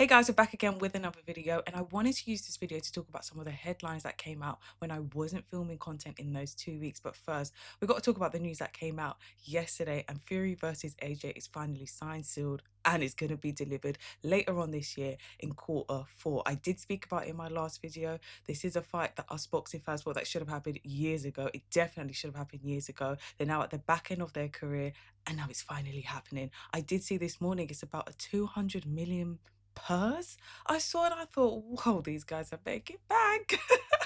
Hey guys, we're back again with another video, and I wanted to use this video to talk about some of the headlines that came out when I wasn't filming content in those 2 weeks. But first, we've got to talk about the news that came out yesterday, and Fury versus AJ is finally signed, sealed, and it's going to be delivered later on this year in Q4. I did speak about it in my last video. This is a fight that us boxing fans thought that should have happened years ago. It definitely should have happened years ago. They're now at the back end of their career, and now it's finally happening. I did see this morning it's about a 200 million purse I saw, and I thought, whoa, these guys are making bank.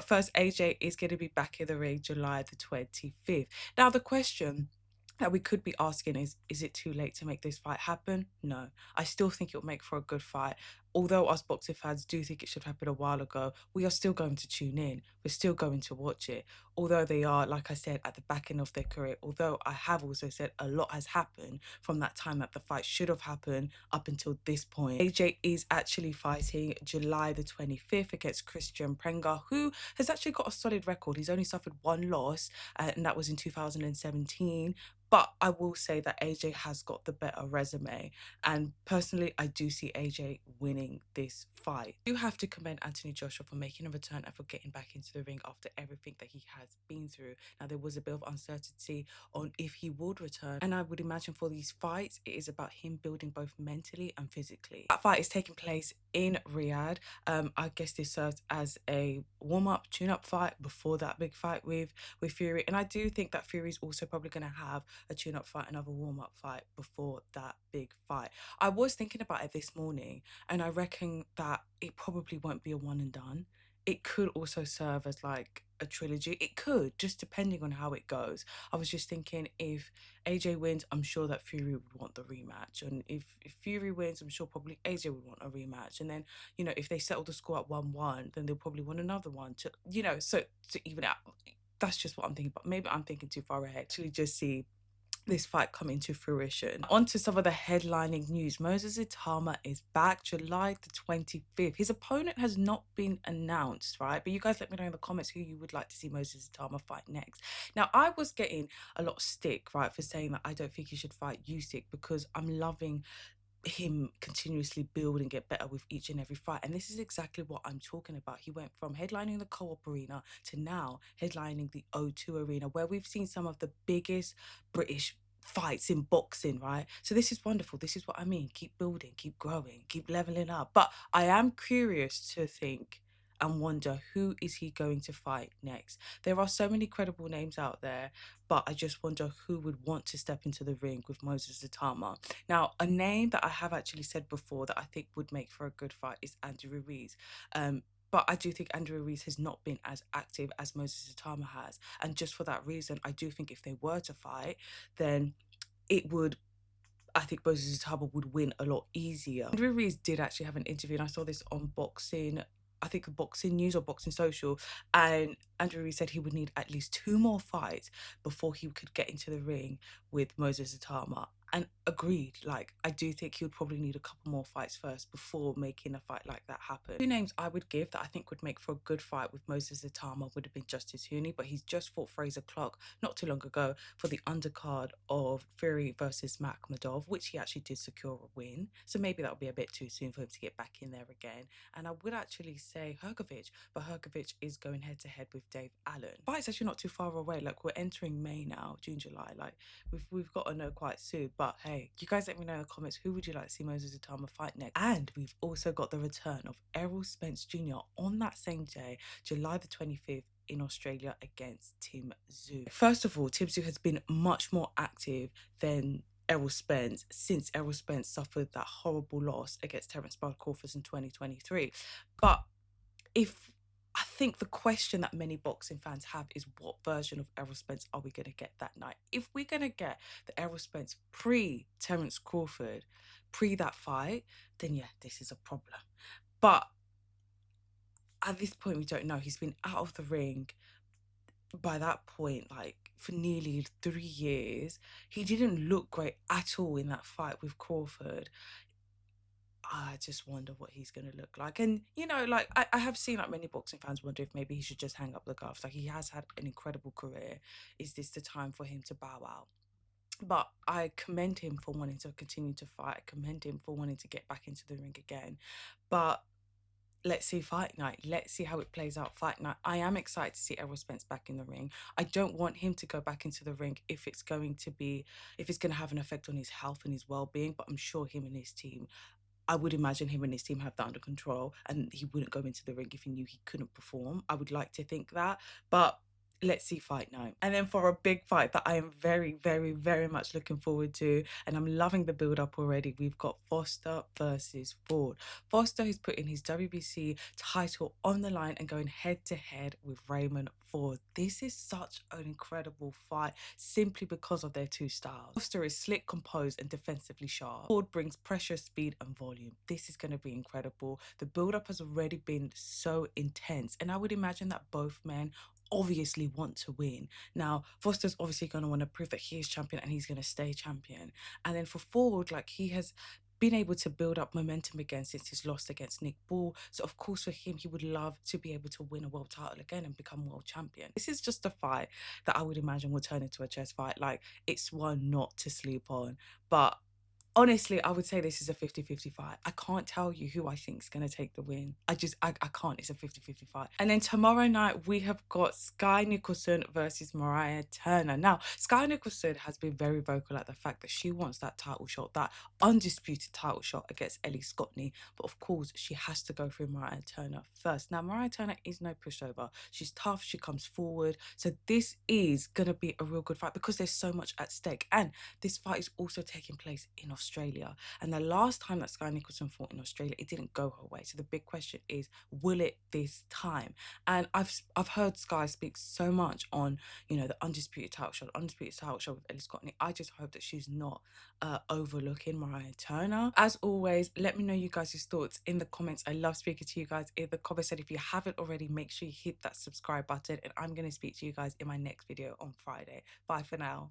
First, AJ is going to be back in the ring July the 25th. Now, the question that we could be asking is it too late to make this fight happen? No, I still think it'll make for a good fight. Although us boxing fans do think it should happen a while ago, we are still going to tune in. We're still going to watch it. Although they are, like I said, at the back end of their career. Although I have also said a lot has happened from that time that the fight should have happened up until this point. AJ is actually fighting July the 25th against Christian Prenga, who has actually got a solid record. He's only suffered one loss, and that was in 2017. But I will say that AJ has got the better resume. And personally, I do see AJ winning this fight. You have to commend Anthony Joshua for making a return and for getting back into the ring after everything that he has been through. Now, there was a bit of uncertainty on if he would return. And I would imagine for these fights, it is about him building both mentally and physically. That fight is taking place in Riyadh. I guess this serves as a warm-up, tune-up fight before that big fight with Fury. And I do think that Fury's also probably going to have a tune-up fight, another warm-up fight before that big fight. I was thinking about it this morning, and I reckon that it probably won't be a one and done. It could also serve as like a trilogy. It could, just depending on how it goes. I was just thinking, if AJ wins, I'm sure that Fury would want the rematch. And if Fury wins, I'm sure probably AJ would want a rematch. And then, if they settle the score at 1-1, then they'll probably want another one to, so to even out. That's just what I'm thinking. But maybe I'm thinking too far ahead. Actually, just see this fight come into fruition. On to some of the headlining news. Moses Itauma is back July the 25th. His opponent has not been announced, right? But you guys let me know in the comments who you would like to see Moses Itauma fight next. Now, I was getting a lot of stick, right, for saying that I don't think he should fight Usyk, because I'm loving him continuously build and get better with each and every fight. And this is exactly what I'm talking about. He went from headlining the Co-op Arena to now headlining the O2 Arena, where we've seen some of the biggest British fights in boxing, right? So this is wonderful. This is what I mean. Keep building, keep growing, keep leveling up. But I am curious to think and wonder, who is he going to fight next? There are so many credible names out there, but I just wonder who would want to step into the ring with Moses Itauma. Now, a name that I have actually said before that I think would make for a good fight is Andrew Ruiz. But I do think Andrew Ruiz has not been as active as Moses Itauma has. And just for that reason, I do think if they were to fight, then I think Moses Itauma would win a lot easier. Andrew Ruiz did actually have an interview, and I saw this on I think Boxing News or Boxing Social, and Andrew Ruiz said he would need at least 2 more fights before he could get into the ring with Moses Itauma. And agreed, like, I do think he would probably need a couple more fights first before making a fight like that happen. 2 names I would give that I think would make for a good fight with Moses Itauma would have been Justice Hooney, but he's just fought Fraser Clark not too long ago for the undercard of Fury versus Makhmudov, which he actually did secure a win. So maybe that would be a bit too soon for him to get back in there again. And I would actually say Hrgovic, but Hrgovic is going head to head with Dave Allen. Fight's actually not too far away. Like, we're entering May now, June, July. Like, we've got to know quite soon. But hey, you guys let me know in the comments, who would you like to see Moses Itauma fight next? And we've also got the return of Errol Spence Jr. on that same day, July the 25th, in Australia against Tim Tszyu. First of all, Tim Tszyu has been much more active than Errol Spence since Errol Spence suffered that horrible loss against Terence Bud Crawford in 2023. But I think the question that many boxing fans have is, what version of Errol Spence are we going to get that night? If we're going to get the Errol Spence pre-Terence Crawford, pre that fight, then yeah, this is a problem. But at this point, we don't know. He's been out of the ring by that point, like, for nearly 3 years. He didn't look great at all in that fight with Crawford. I just wonder what he's going to look like. And, like, I have seen, like, many boxing fans wonder if maybe he should just hang up the gloves. Like, he has had an incredible career. Is this the time for him to bow out? But I commend him for wanting to continue to fight. I commend him for wanting to get back into the ring again. But let's see fight night. Let's see how it plays out fight night. I am excited to see Errol Spence back in the ring. I don't want him to go back into the ring if it's going to have an effect on his health and his well-being. But I'm sure him and his team, I would imagine him and his team have that under control, and he wouldn't go into the ring if he knew he couldn't perform. I would like to think that, but let's see fight night. And then for a big fight that I am very, very, very much looking forward to, and I'm loving the build up already, we've got Foster versus Ford. Foster is putting his WBC title on the line and going head to head with Raymond Ford. This is such an incredible fight simply because of their two styles. Foster is slick, composed, and defensively sharp. Ford brings pressure, speed, and volume. This is going to be incredible. The build up has already been so intense, and I would imagine that both men obviously want to win. Now, Foster's obviously going to want to prove that he is champion and he's going to stay champion. And then for Ford, like, he has been able to build up momentum again since his loss against Nick Ball. So of course for him, he would love to be able to win a world title again and become world champion. This is just a fight that I would imagine will turn into a chess fight. Like, it's one not to sleep on. But honestly, I would say this is a 50-50 fight. I can't tell you who I think is going to take the win. I can't. It's a 50-50 fight. And then tomorrow night, we have got Skye Nicholson versus Mariah Turner. Now, Skye Nicholson has been very vocal at the fact that she wants that title shot, that undisputed title shot against Ellie Scottney. But of course, she has to go through Mariah Turner first. Now, Mariah Turner is no pushover. She's tough. She comes forward. So this is going to be a real good fight because there's so much at stake. And this fight is also taking place in Australia. And the last time that Skye Nicholson fought in Australia, it didn't go her way. So the big question is, will it this time? And I've heard Skye speak so much on, you know, the undisputed title shot with Ellie Scottney. I just hope that she's not overlooking Mariah Turner. As always, let me know you guys' thoughts in the comments. I love speaking to you guys in the comments. And if you haven't already, make sure you hit that subscribe button. And I'm going to speak to you guys in my next video on Friday. Bye for now.